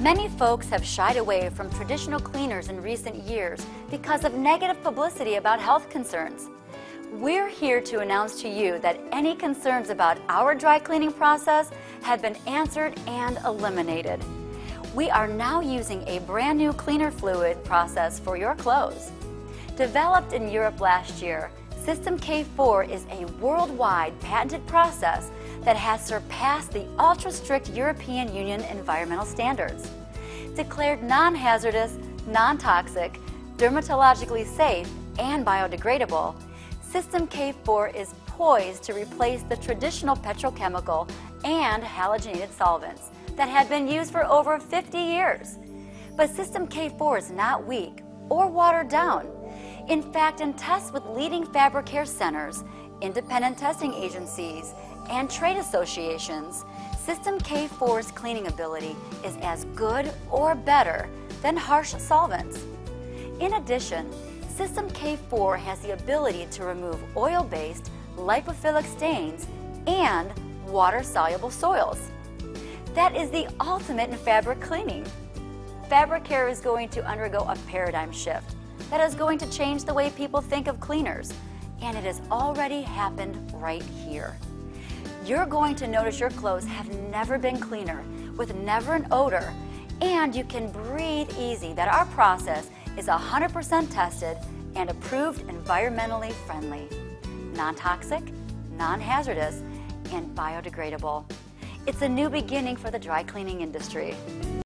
Many folks have shied away from traditional cleaners in recent years because of negative publicity about health concerns. We're here to announce to you that any concerns about our dry cleaning process have been answered and eliminated. We are now using a brand new cleaner fluid process for your clothes. Developed in Europe last year, System K4 is a worldwide patented process that has surpassed the ultra-strict European Union environmental standards. Declared non-hazardous, non-toxic, dermatologically safe, and biodegradable, System K4 is poised to replace the traditional petrochemical and halogenated solvents that have been used for over 50 years. But System K4 is not weak or watered down. In fact, in tests with leading fabric care centers, independent testing agencies, and trade associations, System K4's cleaning ability is as good or better than harsh solvents. In addition, System K4 has the ability to remove oil-based lipophilic stains and water-soluble soils. That is the ultimate in fabric cleaning. Fabric care is going to undergo a paradigm shift that is going to change the way people think of cleaners, and it has already happened right here. You're going to notice your clothes have never been cleaner, with never an odor, and you can breathe easy that our process is 100% tested and approved environmentally friendly, non-toxic, non-hazardous, and biodegradable. It's a new beginning for the dry cleaning industry.